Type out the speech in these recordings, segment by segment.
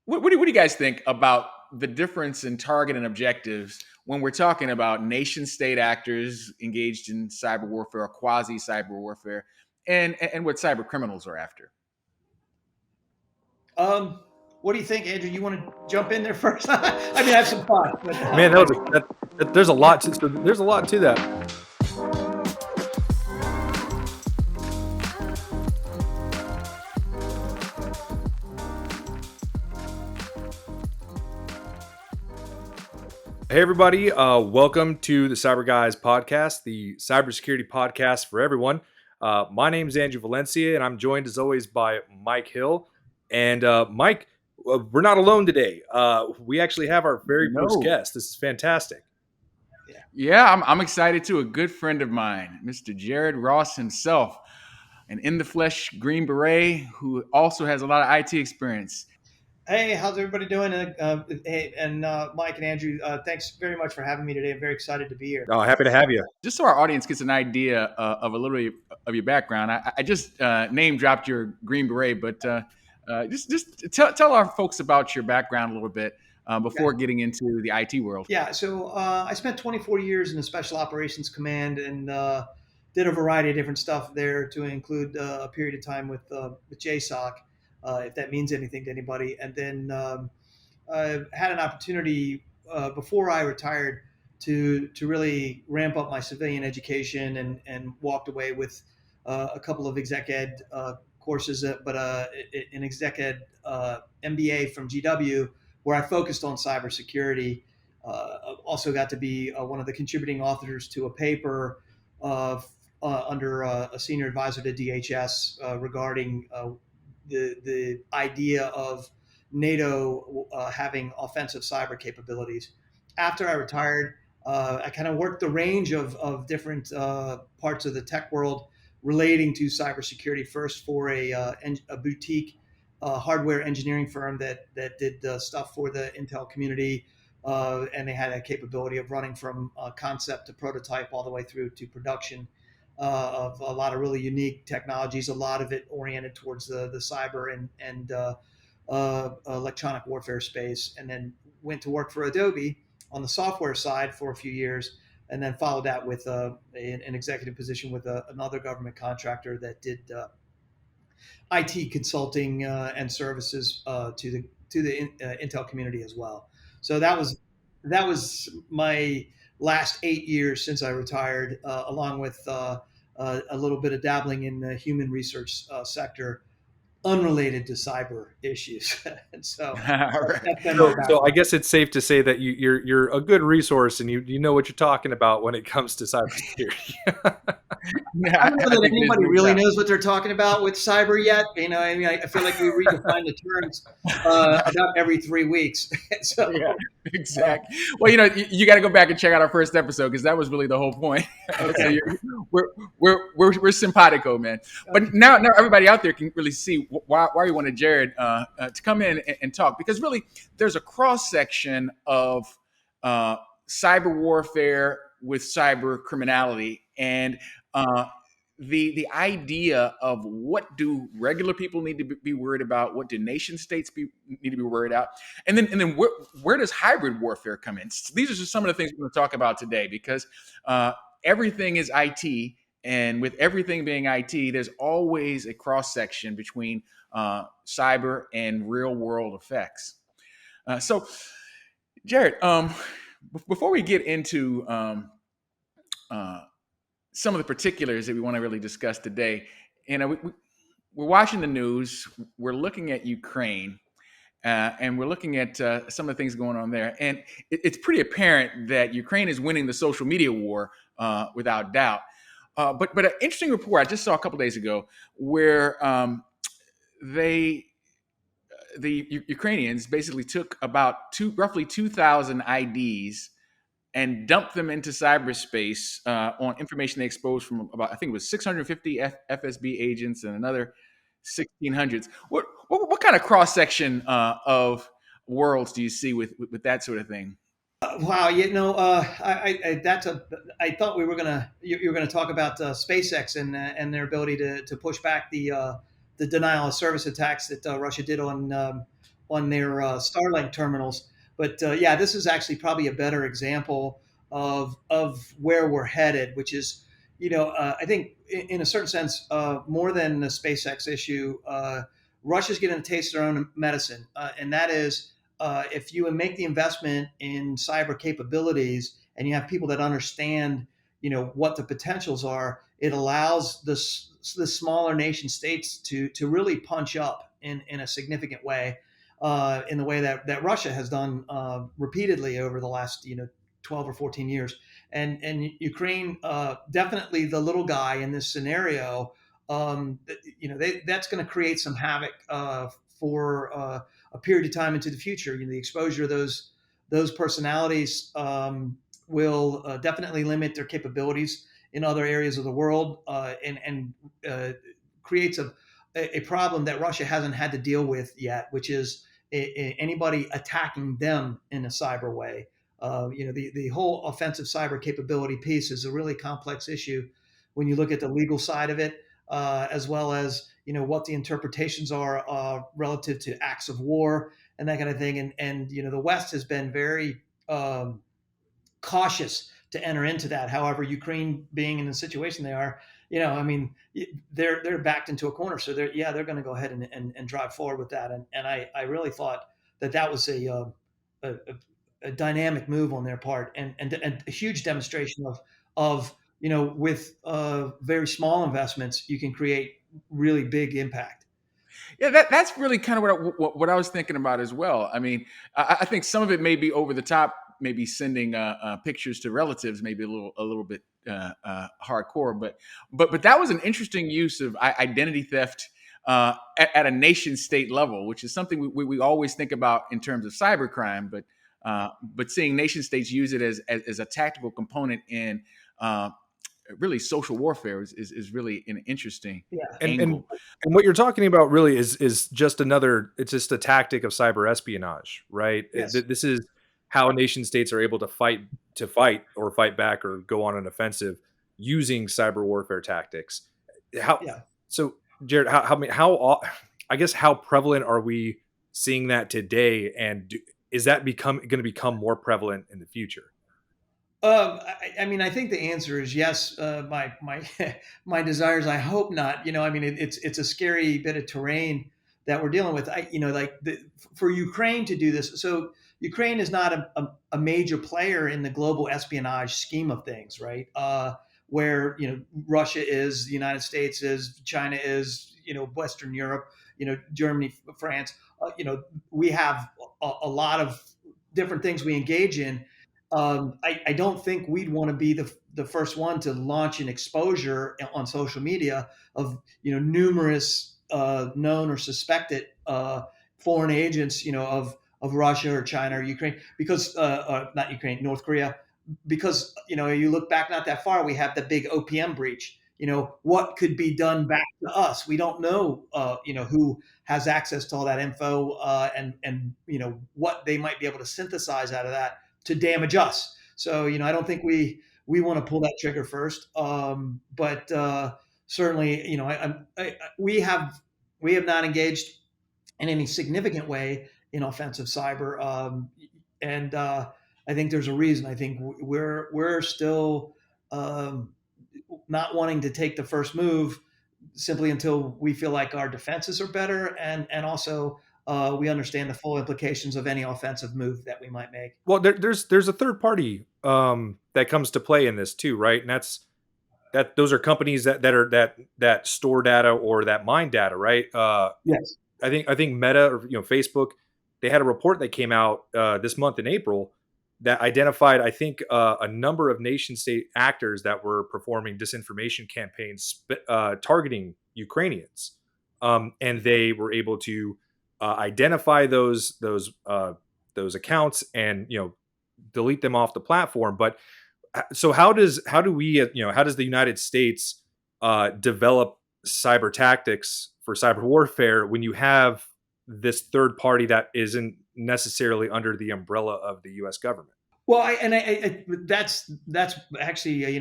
what do you guys think about the difference in target and objectives when we're talking about nation state actors engaged in cyber warfare or quasi cyber warfare and what cyber criminals are after? Um, what do you think, Andrew? You want to jump in there first? I mean, I have some thoughts, but Man, there's a lot to there's a lot to that. Hey everybody, welcome to the Cyber Guys podcast, the cybersecurity podcast for everyone. My name is Andrew Valencia, and I'm joined as always by Mike Hill. And Mike, we're not alone today. We actually have our very first guest. This is fantastic. Yeah, I'm excited too. A good friend of mine, Mr. Jared Ross himself, an in the flesh Green Beret who also has a lot of IT experience. Hey, how's everybody doing? Hey, and Mike and Andrew, thanks very much for having me today. I'm very excited to be here. Oh, happy to have you. Just so our audience gets an idea of a little bit of your background, I just name dropped your Green Beret, but just tell our folks about your background a little bit before getting into the IT world. Yeah, so I spent 24 years in the Special Operations Command and did a variety of different stuff there, to include a period of time with JSOC, if that means anything to anybody. And then I had an opportunity before I retired to really ramp up my civilian education, and walked away with a couple of exec ed courses, but an exec ed MBA from GW, where I focused on cybersecurity. Also got to be one of the contributing authors to a paper under a senior advisor to DHS regarding the idea of NATO having offensive cyber capabilities. After I retired, I kind of worked the range of different parts of the tech world relating to cybersecurity. First for a boutique hardware engineering firm that did stuff for the Intel community, and they had a capability of running from concept to prototype all the way through to production of a lot of really unique technologies, a lot of it oriented towards the cyber and electronic warfare space. And then went to work for Adobe on the software side for a few years, and then followed that with an executive position with another government contractor that did IT consulting and services to the Intel community as well. So that was my last 8 years since I retired, along with a little bit of dabbling in the human research sector, unrelated to cyber issues. And so, so I guess it's safe to say that you're a good resource, and you know what you're talking about when it comes to cybersecurity. I don't know that anybody really knows what they're talking about with cyber yet. I mean, I feel like we redefine the terms about every 3 weeks. So, yeah, exactly. Well, you got to go back and check out our first episode, because that was really the whole point. Okay. So we're simpatico, man. Okay. But now everybody out there can really see why you wanted Jared to come in and talk, because really there's a cross section of cyber warfare with cyber criminality, and the idea of what do regular people need to be worried about, what do nation states need to be worried about, and then where does hybrid warfare come in? These are just some of the things we're going to talk about today, because everything is IT, and with everything being IT, there's always a cross section between cyber and real world effects. So, Jared, before we get into some of the particulars that we want to really discuss today, we're watching the news, we're looking at Ukraine, and we're looking at some of the things going on there. And it's pretty apparent that Ukraine is winning the social media war without doubt. But an interesting report I just saw a couple days ago, where the Ukrainians basically took about roughly 2,000 IDs and dumped them into cyberspace on information they exposed from about, I think it was 650 FSB agents and another 1,600. What kind of cross section of worlds do you see with that sort of thing? Wow, I thought you were gonna talk about SpaceX and their ability to push back the denial of service attacks that Russia did on on their Starlink terminals. But yeah, this is actually probably a better example of where we're headed, which is, I think in a certain sense, more than the SpaceX issue, Russia's getting a taste of their own medicine, and that is if you make the investment in cyber capabilities and you have people that understand, what the potentials are, it allows the smaller nation states to really punch up in a significant way, in the way that Russia has done repeatedly over the last 12 or 14 years. And Ukraine, definitely the little guy in this scenario, that's going to create some havoc for a period of time into the future. The exposure of those personalities will definitely limit their capabilities in other areas of the world, and creates a problem that Russia hasn't had to deal with yet, which is anybody attacking them in a cyber way. The whole offensive cyber capability piece is a really complex issue when you look at the legal side of it, as well as what the interpretations are relative to acts of war and that kind of thing. And the West has been very cautious to enter into that. However, Ukraine being in the situation they are, I mean, they're backed into a corner, so they're going to go ahead and drive forward with that. And I really thought that was a, a dynamic move on their part, and a huge demonstration of with very small investments you can create really big impact. Yeah, that's really kind of what I was thinking about as well. I mean, I think some of it may be over the top, maybe sending pictures to relatives, maybe a little bit hardcore, but that was an interesting use of identity theft at a nation state level, which is something we always think about in terms of cybercrime, but seeing nation states use it as a tactical component in really social warfare is really an interesting Yeah. And angle. what you're talking about really is just another. It's just a tactic of cyber espionage, right? Yes. This is how nation states are able to fight or fight back or go on an offensive using cyber warfare tactics. How Yeah. so, Jared? How I guess how prevalent are we seeing that today, and is that going to become more prevalent in the future? I mean, I think the answer is yes. My my desires. I hope not. I mean, it's a scary bit of terrain that we're dealing with. For Ukraine to do this. So Ukraine is not a major player in the global espionage scheme of things, right? Where Russia is, the United States is, China is, Western Europe, Germany, France. We have a lot of different things we engage in. I don't think we'd want to be the first one to launch an exposure on social media of numerous known or suspected foreign agents of Russia or China or Ukraine, because not Ukraine, North Korea, because you look back not that far, we have the big OPM breach. What could be done back to us? We don't know who has access to all that info, and what they might be able to synthesize out of that to damage us. So I don't think we want to pull that trigger first. But certainly, we have not engaged in any significant way in offensive cyber, and I think there's a reason. I think we're still not wanting to take the first move simply until we feel like our defenses are better, and also we understand the full implications of any offensive move that we might make. Well, there's a third party that comes to play in this too, right? And those are companies that store data or that mine data, right? Yes. I think Meta or Facebook, they had a report that came out this month in April that identified, I think, a number of nation state actors that were performing disinformation campaigns targeting Ukrainians, and they were able to identify those accounts and delete them off the platform. But so how do we how does the United States develop cyber tactics for cyber warfare when you have this third party that isn't necessarily under the umbrella of the U.S. government? Well, that's actually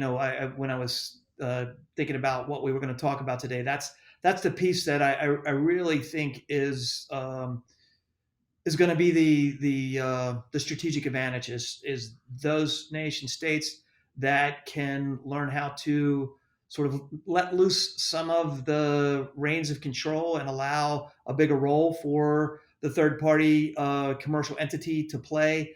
when I was thinking about what we were going to talk about today, that's the piece that I really think is is going to be the strategic advantage is those nation states that can learn how to sort of let loose some of the reins of control and allow a bigger role for the third party commercial entity to play.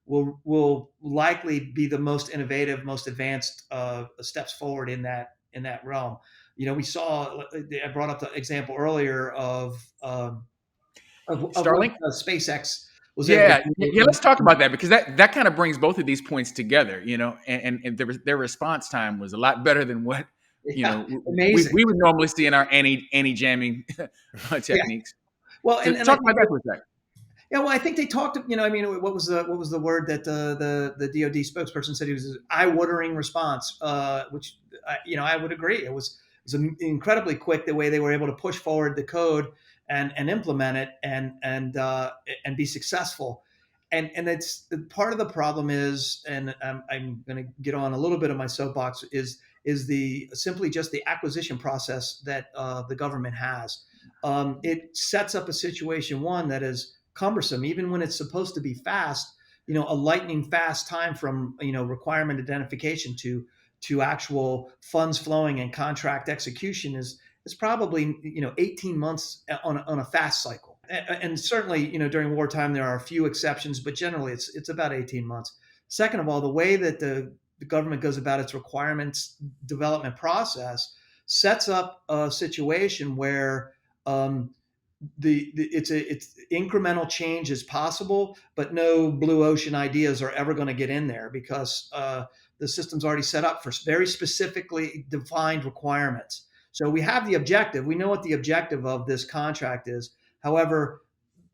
Will likely be the most innovative, most advanced steps forward in that realm. We saw. I brought up the example earlier of what Starlink. SpaceX was able to Yeah, do. yeah. Let's talk about that because that kind of brings both of these points together. And their response time was a lot better than what Yeah, amazing. we would normally see in our anti jamming Yeah. techniques. Well, So and I talk think about that for a second. yeah, well, I think they talked. I mean, what was the word that the DoD spokesperson said? He was eye-watering response, which I would agree. It was incredibly quick the way they were able to push forward the code and implement it and be successful. And it's part of the problem is, and I'm going to get on a little bit of my soapbox is the simply just the acquisition process that the government has. It sets up a situation one that is cumbersome, even when it's supposed to be fast. A lightning fast time from requirement identification to actual funds flowing and contract execution is probably 18 months on a fast cycle. And certainly during wartime there are a few exceptions, but generally it's about 18 months. Second of all, the way that the government goes about its requirements development process sets up a situation where um, it's incremental change is possible, but no blue ocean ideas are ever going to get in there because the system's already set up for very specifically defined requirements. So we have the objective. We know what the objective of this contract is. However,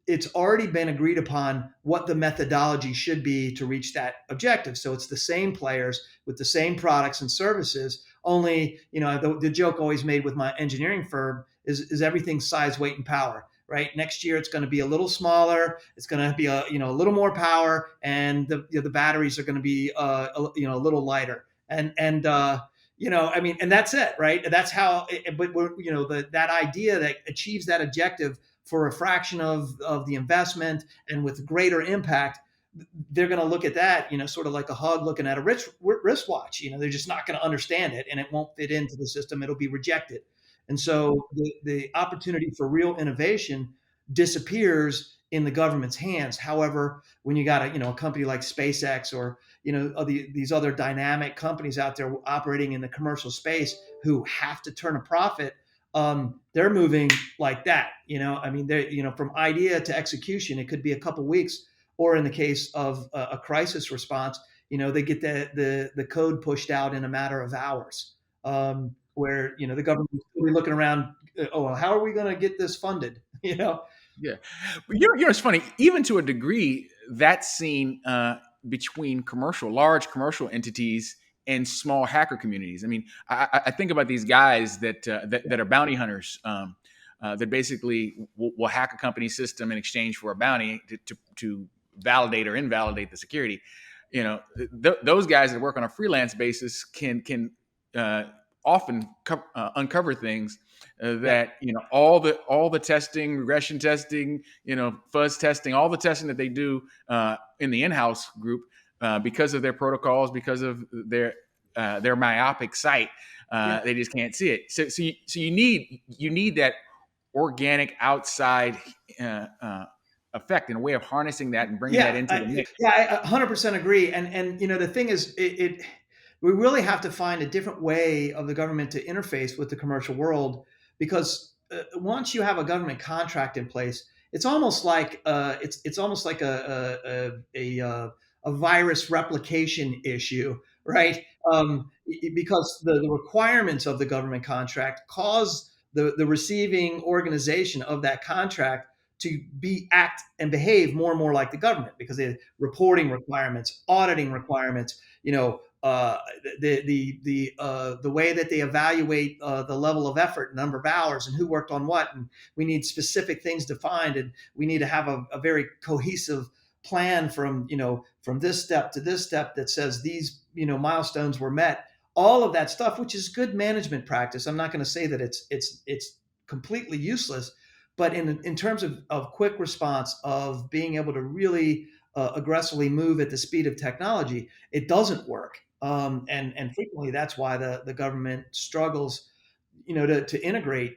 it's already been agreed upon what the methodology should be to reach that objective. So it's the same players with the same products and services. Only, the joke always made with my engineering firm is everything size, weight, and power. Right. Next year, it's going to be a little smaller. It's going to be a little more power, and the batteries are going to be a little lighter. And that's it, right? That's how. But that idea that achieves that objective for a fraction of the investment and with greater impact, they're going to look at that, sort of like a hog looking at a wristwatch. They're just not going to understand it, and it won't fit into the system. It'll be rejected. And so the opportunity for real innovation disappears in the government's hands. However, when you got a company like SpaceX or these other dynamic companies out there operating in the commercial space who have to turn a profit, they're moving like that. They from idea to execution, it could be a couple weeks, or in the case of a crisis response, they get the code pushed out in a matter of hours. Where the government will be looking around, oh, well, how are we going to get this funded? Yeah, but it's funny. Even to a degree, that's seen between large commercial entities and small hacker communities. I mean, I think about these guys that are bounty hunters that basically will hack a company system in exchange for a bounty to validate or invalidate the security. Those guys that work on a freelance basis can often uncover things that all the testing, regression testing, fuzz testing, all the testing that they do in the in-house group because of their protocols, because of their myopic sight, they just can't see it. So you need that organic outside effect and a way of harnessing that and bringing that into the mix. I 100% agree. And the thing is, we really have to find a different way of the government to interface with the commercial world, because once you have a government contract in place, it's almost like it's almost like a virus replication issue, right? Because the requirements of the government contract cause the receiving organization of that contract to act and behave more and more like the government, because they have reporting requirements, auditing requirements, the way that they evaluate the level of effort, number of hours, and who worked on what, and we need specific things defined, and we need to have a very cohesive plan from this step to this step that says these milestones were met. All of that stuff, which is good management practice. I'm not going to say that it's completely useless, But in terms of quick response, of being able to really aggressively move at the speed of technology, it doesn't work. And frequently that's why the government struggles, to integrate,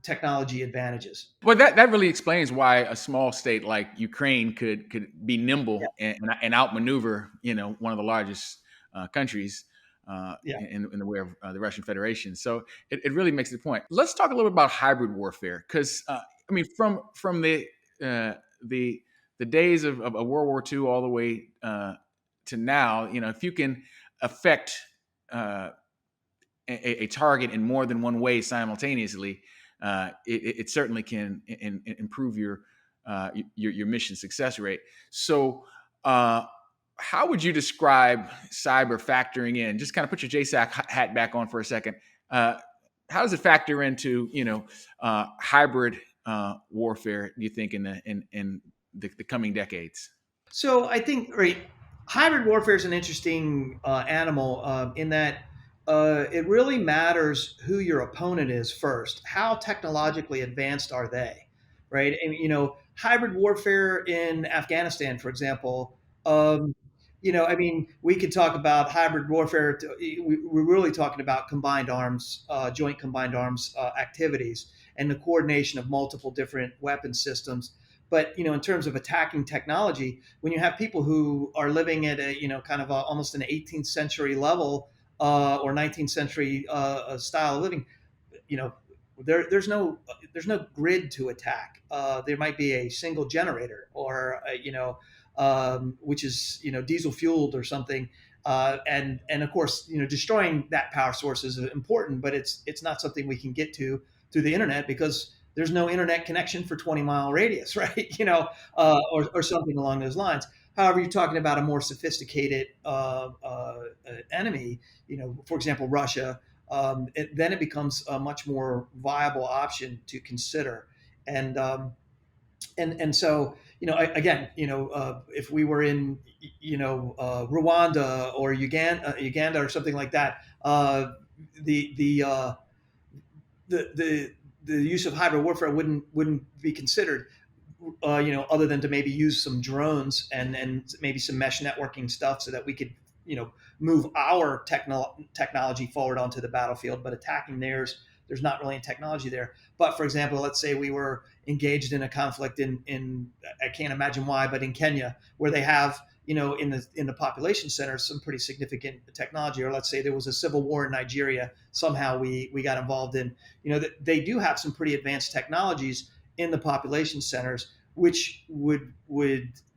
technology advantages. Well, that really explains why a small state like Ukraine could be Yeah, nimble and outmaneuver one of the largest countries yeah. in the way of the Russian Federation. So it really makes the point. Let's talk a little bit about hybrid warfare because I mean from uh, the the days of World War II all the way to now, if you can affect uh, a target in more than one way simultaneously, it certainly can improve your mission success rate. So, how would you describe cyber factoring in? Just kind of put your JSAC hat back on for a second. Uh, how does it factor into hybrid warfare? Do you think in the coming decades? So I think, right, hybrid warfare is an interesting animal, in that it really matters who your opponent is first. How technologically advanced are they, right? And hybrid warfare in Afghanistan, for example. I mean, we could talk about hybrid warfare. We're really talking about combined arms, joint combined arms activities, and the coordination of multiple different weapon systems. But in terms of attacking technology, when you have people who are living at a kind of almost an 18th century level, or 19th century style of living, you know there's no grid to attack. There might be a single generator, or which is diesel fueled or something, and of course destroying that power source is important, but it's not something we can get to through the internet, because there's no internet connection for 20-mile radius, right? Or something along those lines. However, you're talking about a more sophisticated enemy, for example, Russia. Then it becomes a much more viable option to consider. And so again, if we were in Rwanda or Uganda or something like that, the the uh, the use of hybrid warfare wouldn't be considered, other than to maybe use some drones and maybe some mesh networking stuff, so that we could, move our technology forward onto the battlefield. But attacking theirs, there's not really any technology there. But for example, let's say we were engaged in a conflict in I can't imagine why, but in Kenya, where they have, in the population centers, some pretty significant technology. Or let's say there was a civil war in Nigeria, somehow we got involved in, they do have some pretty advanced technologies in the population centers, which would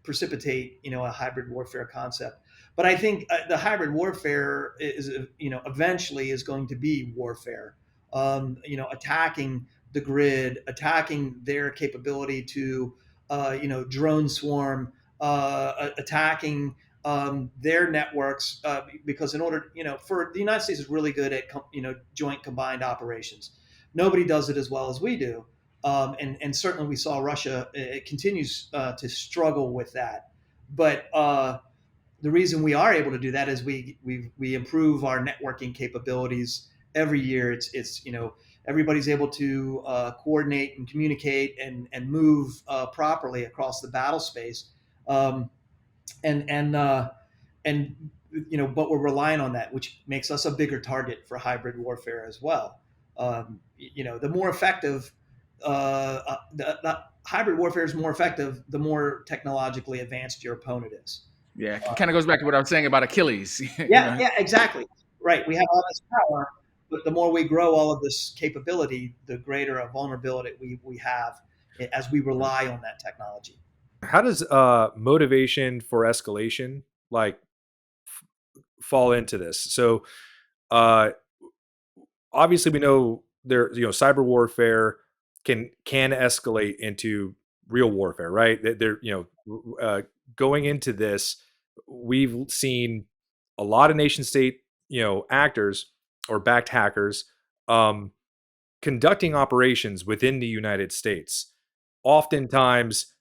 precipitate a hybrid warfare concept. But I think the hybrid warfare is, eventually is going to be warfare. Attacking the grid, attacking their capability to drone swarm, attacking their networks, because in order, for the United States is really good at joint combined operations. Nobody does it as well as we do, and certainly we saw Russia. It continues to struggle with that, but the reason we are able to do that is we improve our networking capabilities every year. It's everybody's able to coordinate and communicate and move properly across the battle space, um, and but we're relying on that, which makes us a bigger target for hybrid warfare as well. The more effective, the hybrid warfare is more effective, the more technologically advanced your opponent is. Yeah, it kind of goes back to what I was saying about Achilles. Yeah, yeah, exactly. Right. We have all this power, but the more we grow all of this capability, the greater a vulnerability we have as we rely on that technology. How does motivation for escalation like fall into this? So uh obviously we know there, cyber warfare can escalate into real warfare, right? They're, going into this, we've seen a lot of nation state, actors or backed hackers um conducting operations within the United States. Oftentimes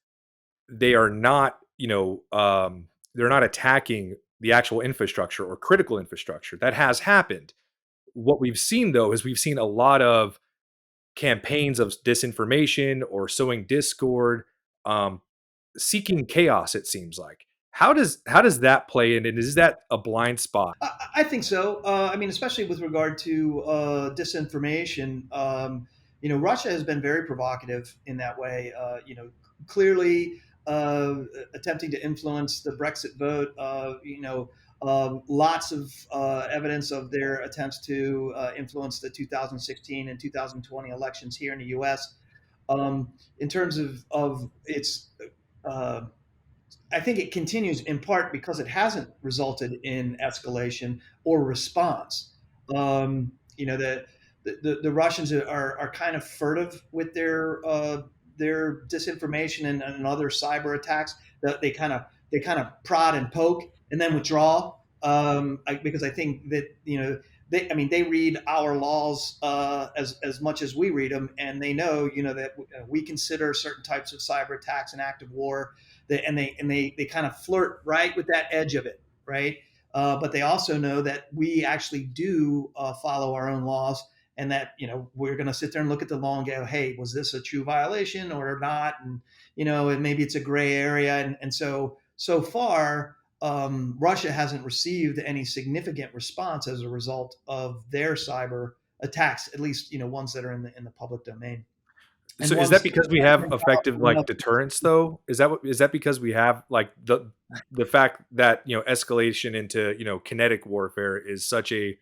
they are not, they're not attacking the actual infrastructure or critical infrastructure. That has happened. What we've seen though is we've seen a lot of campaigns of disinformation or sowing discord, um, seeking chaos. It seems like. How does that play in, and is that a blind spot? I think so. I mean, especially with regard to disinformation. Russia has been very provocative in that way. Clearly attempting to influence the Brexit vote. Lots of evidence of their attempts to influence the 2016 and 2020 elections here in the U.S. In terms of its uh, I think it continues in part because it hasn't resulted in escalation or response. The Russians are kind of furtive with their disinformation and other cyber attacks. That they kind of prod and poke and then withdraw. Because I think that they read our laws as much as we read them, and they know that we consider certain types of cyber attacks an act of war. They kind of flirt right with that edge of it, right? But they also know that we actually do follow our own laws, and that we're going to sit there and look at the law and go, hey, was this a true violation or not? And maybe it's a gray area, and so far Russia hasn't received any significant response as a result of their cyber attacks, at least ones that are in the public domain. And So is that ones because we have effective like deterrence though? Is that because we have like the fact that escalation into kinetic warfare is such a yeah.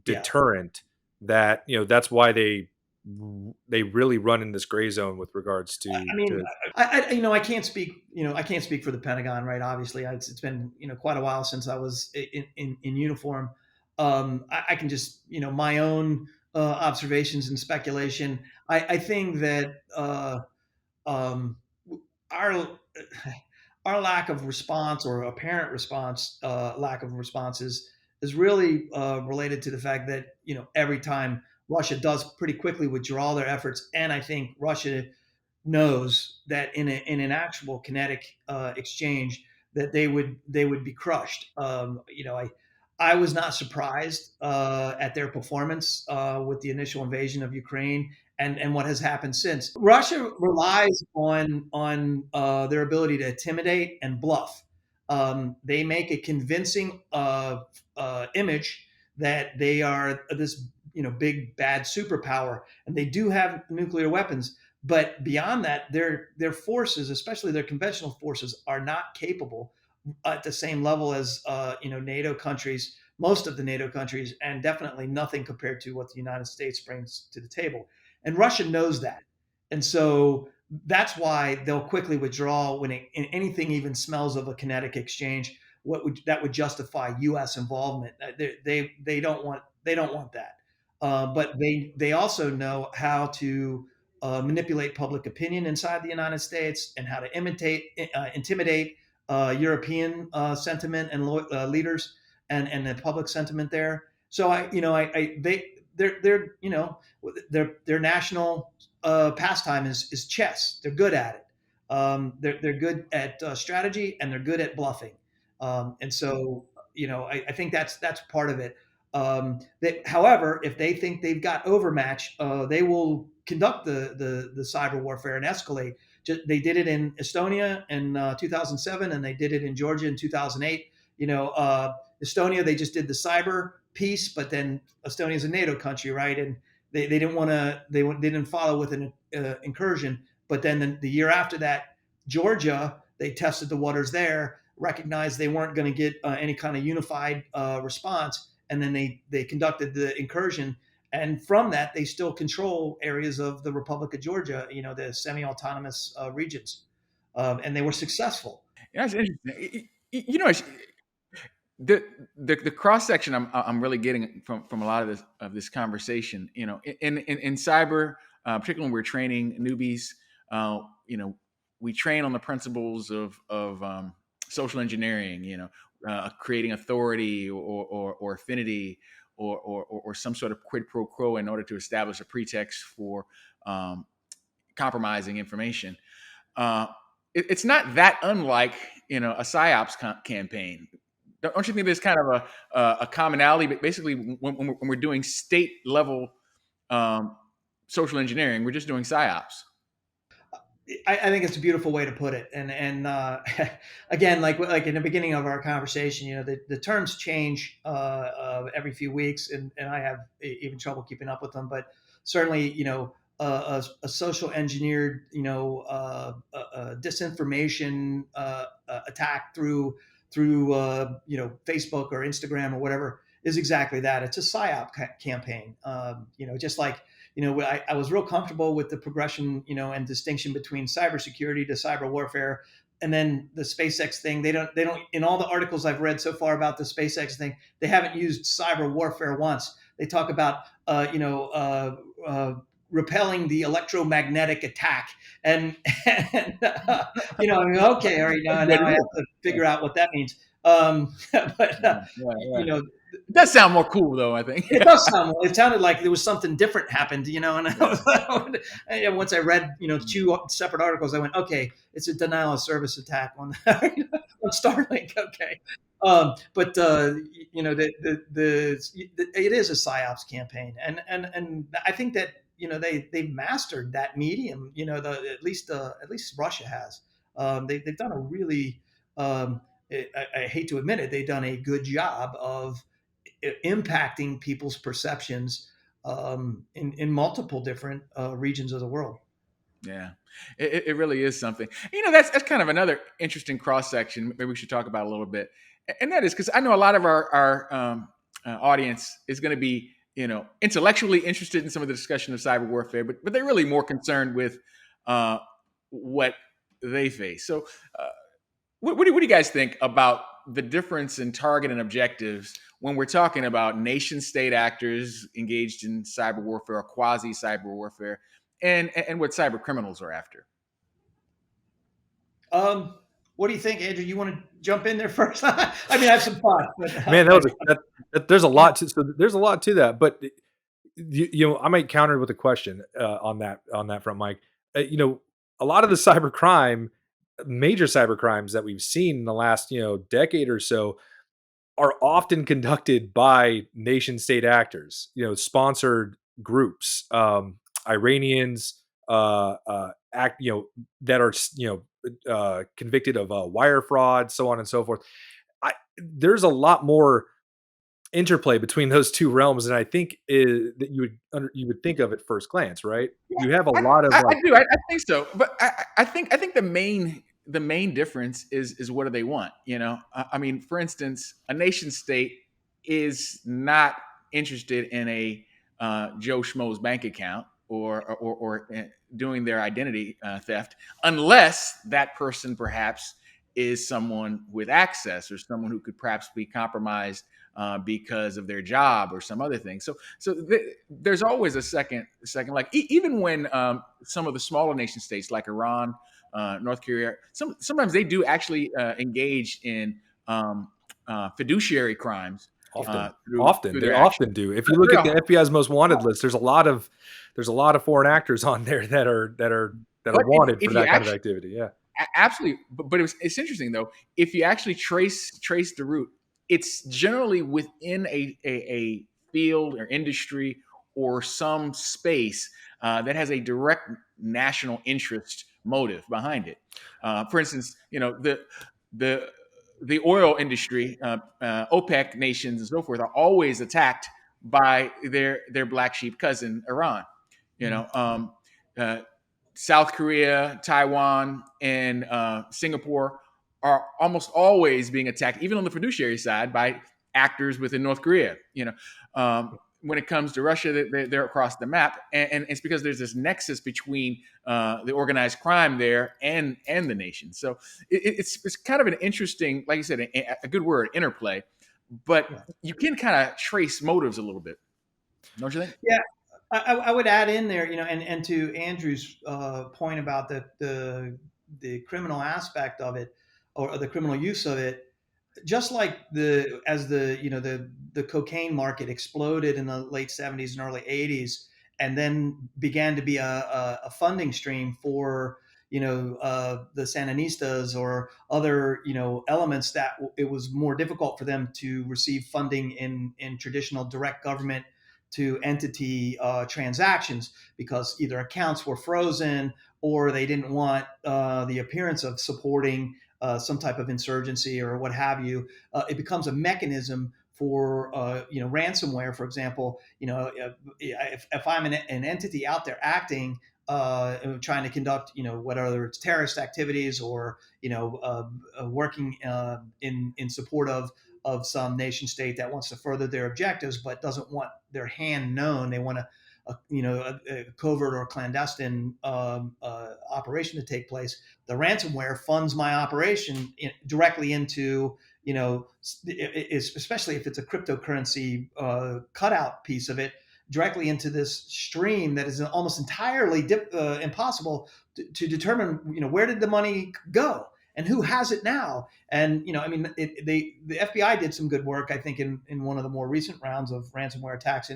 deterrent that that's why they really run in this gray zone with regards I mean, to I can't speak. I can't speak for the Pentagon, right? Obviously, it's been quite a while since I was in uniform. I can just my own observations and speculation. I think that um, our our lack of response or apparent response, lack of responses, is really related to the fact that every time Russia does pretty quickly withdraw their efforts, and I think Russia knows that in an actual kinetic exchange that they would be crushed. I was not surprised at their performance with the initial invasion of Ukraine and what has happened since. Russia relies on their ability to intimidate and bluff. They make a convincing image that they are this big bad superpower, and they do have nuclear weapons. But beyond that, their forces, especially their conventional forces, are not capable at the same level as NATO countries, most of the NATO countries, and definitely nothing compared to what the United States brings to the table. And Russia knows that, and so that's why they'll quickly withdraw when anything even smells of a kinetic exchange. That would justify U.S. involvement? They don't want that, but they also know how to manipulate public opinion inside the United States and how to intimidate European sentiment and leaders and the public sentiment there. So their national pastime is chess. They're good at it. They're good at strategy, and they're good at bluffing. And so I think that's part of it. However, if they think they've got overmatch, they will conduct the cyber warfare and escalate. They did it in Estonia in 2007, and they did it in Georgia in 2008. Estonia, they just did the cyber piece, but then Estonia is a NATO country, right? And they didn't want to they didn't follow with an incursion. But then the year after that, Georgia, they tested the waters there, recognized they weren't going to get any kind of unified response, and then they conducted the incursion. And from that, they still control areas of the Republic of Georgia, the semi-autonomous regions, and they were successful. Yeah, it's interesting. The the cross section I'm really getting from a lot of this conversation. In cyber, particularly when we're training newbies, we train on the principles of social engineering. Creating authority or affinity or some sort of quid pro quo in order to establish a pretext for compromising information. It's not that unlike a psyops campaign. Don't you think there's kind of a commonality? But basically, when we're doing state level um, social engineering. We're just doing psyops. I think it's a beautiful way to put it. And again, like in the beginning of our conversation, the terms change every few weeks, and I have even trouble keeping up with them. But certainly, a social engineered, disinformation attack through Facebook or Instagram or whatever is exactly that. It's a psyop campaign. Just like I was real comfortable with the progression, and distinction between cybersecurity to cyber warfare, and then the SpaceX thing. They don't. In all the articles I've read so far about the SpaceX thing, they haven't used cyber warfare once. They talk about, repelling the electromagnetic attack, and, okay, all right, now I have to figure out what that means. But Yeah, yeah, you yeah. know, It does sound more cool, though, I think. it does sound. It sounded like there was something different happened, and Yeah. and once I read, two separate articles, I went, okay, it's a denial of service attack on on Starlink. Okay, but it is a psyops campaign, and I think that they've mastered that medium. At least Russia has. They've done a really. I hate to admit it, they've done a good job of impacting people's perceptions in multiple different regions of the world. Yeah, it really is something. That's kind of another interesting cross section. Maybe we should talk about a little bit, and that is because I know a lot of our audience is going to be intellectually interested in some of the discussion of cyber warfare, but they're really more concerned with uh, what they face. So, what do you guys think about the difference in target and objectives when we're talking about nation state actors engaged in cyber warfare or quasi cyber warfare, and what cyber criminals are after? What do you think, Andrew? You want to jump in there first? I mean, I have some thoughts, but Man, there's a lot to there's a lot to that, but I might counter with a question on that front, Mike. A lot of the major cyber crimes that we've seen in the last decade or so are often conducted by nation state actors, sponsored groups, Iranians, act, that are, convicted of wire fraud, so on and so forth. There's a lot more interplay between those two realms than I think that you would think of at first glance, right? Yeah, You have a I, lot of I like, do. I think so, but I think the main difference is what do they want? I mean, for instance, a nation state is not interested in a Joe Schmo's bank account or doing their identity theft unless that person perhaps is someone with access or someone who could perhaps be compromised because of their job or some other thing. So there's always a second. Like even when some of the smaller nation states like Iran, North Korea, sometimes they do actually engage in fiduciary crimes often, through they their actions. often do. If you look at the FBI's most wanted list, there's a lot of foreign actors on there that are But wanted if for you that kind of actually activity. Yeah. Absolutely, but it's interesting though. If you actually trace the root, it's generally within a field or industry or some space that has a direct national interest motive behind it. For instance, the the oil industry, OPEC nations and so forth are always attacked by their black sheep cousin Iran. You know, uh, South Korea, Taiwan, and Singapore are almost always being attacked, even on the fiduciary side, by actors within North Korea. When it comes to Russia, they're across the map, and it's because there's this nexus between the organized crime there and the nation. So it's kind of an interesting, like you said, a good word, interplay. But Yeah. you can kind of trace motives a little bit, don't you think? Yeah, I would add in there, and to Andrew's point about the criminal aspect of it, or the criminal use of it. Just like the cocaine market exploded in the late 70s and early 80s, and then began to be a funding stream for the Sandinistas or other elements that it was more difficult for them to receive funding in traditional direct government to entity transactions because either accounts were frozen or they didn't want the appearance of supporting some type of insurgency or what have you. It becomes a mechanism for ransomware, for example. If I'm an entity out there acting, trying to conduct, whether it's terrorist activities or working in support of some nation state that wants to further their objectives but doesn't want their hand known. They want a covert or clandestine operation to take place. The ransomware funds my operation directly into, especially if it's a cryptocurrency cutout piece of it, directly into this stream that is almost entirely impossible to determine, where did the money go and who has it now. And the FBI did some good work, I think, in one of the more recent rounds of ransomware attacks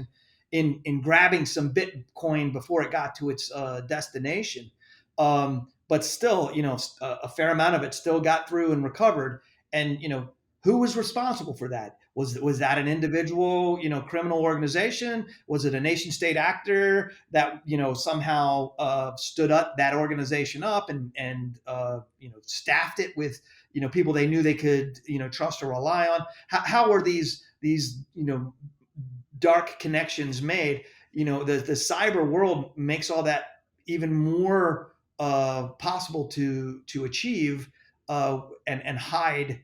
in grabbing some Bitcoin before it got to its destination. But still, a fair amount of it still got through and recovered. And who was responsible for that? Was that an individual, criminal organization? Was it a nation state actor that somehow stood up that organization up and staffed it with people they knew they could trust or rely on? How were these dark connections made? The cyber world makes all that even more possible to achieve and hide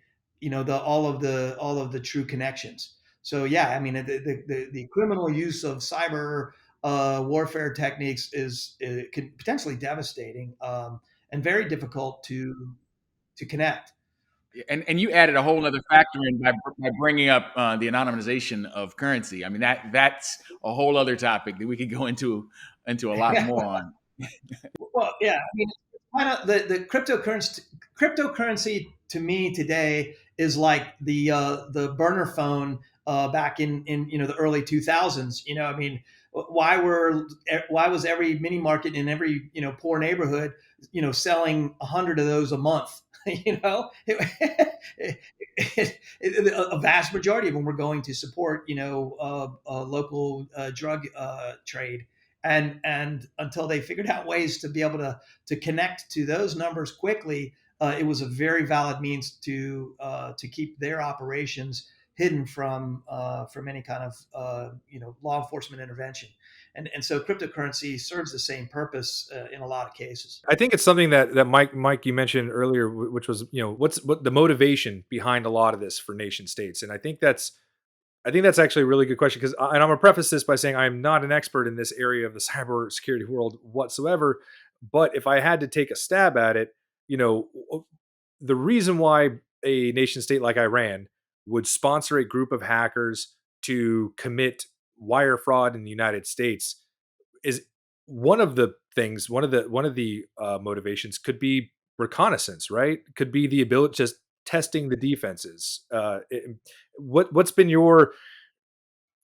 all of the true connections. So yeah, the criminal use of cyber warfare techniques is can potentially devastating, and very difficult to connect. And you added a whole other factor in by bringing up the anonymization of currency. I mean, that's a whole other topic that we could go into a lot more on. Well, yeah, kind of the cryptocurrency to me today is like the burner phone back in the early 2000s. Why was every mini market in every poor neighborhood selling 100 of those a month? A vast majority of them were going to support local drug trade. And until they figured out ways to be able to connect to those numbers quickly, it was a very valid means to keep their operations hidden from any kind of law enforcement intervention. And so cryptocurrency serves the same purpose in a lot of cases. I think it's something that Mike you mentioned earlier, which was what the motivation behind a lot of this for nation states, and I think that's actually a really good question because, and I'm gonna preface this by saying I'm not an expert in this area of the cybersecurity world whatsoever. But if I had to take a stab at it, you know, the reason why a nation state like Iran would sponsor a group of hackers to commit wire fraud in the United States is one of the things. One of the motivations could be reconnaissance, right? Could be the ability just testing the defenses. What's been your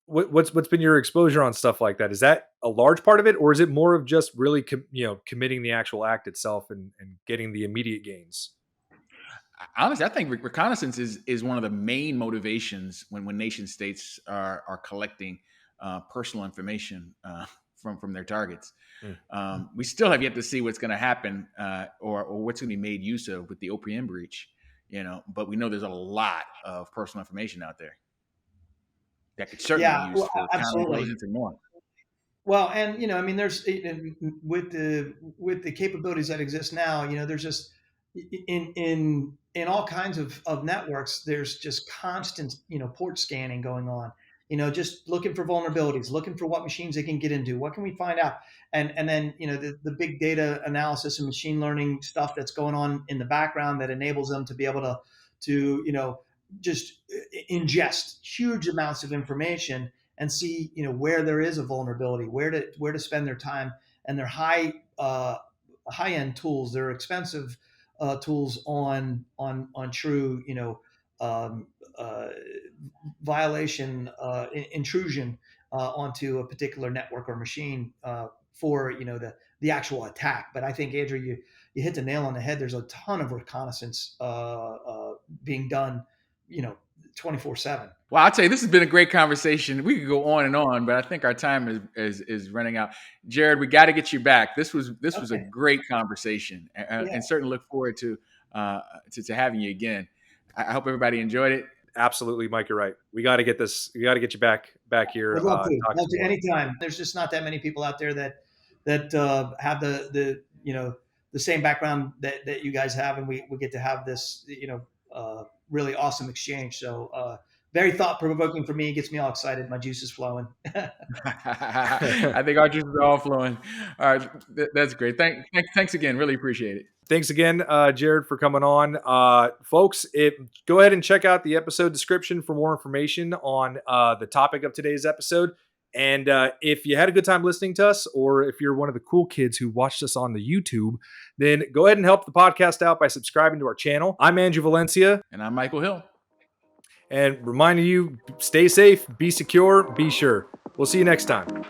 what's been your exposure on stuff like that? Is that a large part of it, or is it more of just really committing the actual act itself and getting the immediate gains? Honestly, I think reconnaissance is one of the main motivations when nation states are collecting personal information from their targets. Mm. We still have yet to see what's going to happen or what's going to be made use of with the OPM breach. But we know there's a lot of personal information out there that could certainly be Yeah, used well, for absolutely. counterintelligence and more. Well, and there's with the capabilities that exist now, there's just in all kinds of networks, there's just constant port scanning going on. Just looking for vulnerabilities, looking for what machines they can get into, what can we find out, and then the big data analysis and machine learning stuff that's going on in the background that enables them to be able to just ingest huge amounts of information and see where there is a vulnerability, where to spend their time, and their high end tools, their expensive tools on true um, uh, violation intrusion onto a particular network or machine for the actual attack. But I think, Andrew, you hit the nail on the head. There's a ton of reconnaissance being done, you know 24/7. Well, I'll tell you, this has been a great conversation. We could go on and on, but I think our time is running out. Jared, we got to get you back. This was a Okay. great conversation, Yeah. and certainly look forward to having you again. I hope everybody enjoyed it. Absolutely, Mike, you're right. We got to get this. We got to get you back here. Would love to. Talk Love some to more. anytime. There's just not that many people out there that have the the same background that you guys have, and we get to have this really awesome exchange. So very thought provoking for me. It gets me all excited. My juice is flowing. I think our juices are all flowing. All right, that's great. Thanks again. Really appreciate it. Thanks again, Jared, for coming on. Folks, go ahead and check out the episode description for more information on the topic of today's episode. And if you had a good time listening to us, or if you're one of the cool kids who watched us on the YouTube, then go ahead and help the podcast out by subscribing to our channel. I'm Andrew Valencia. And I'm Michael Hill. And reminding you, stay safe, be secure, be sure. We'll see you next time.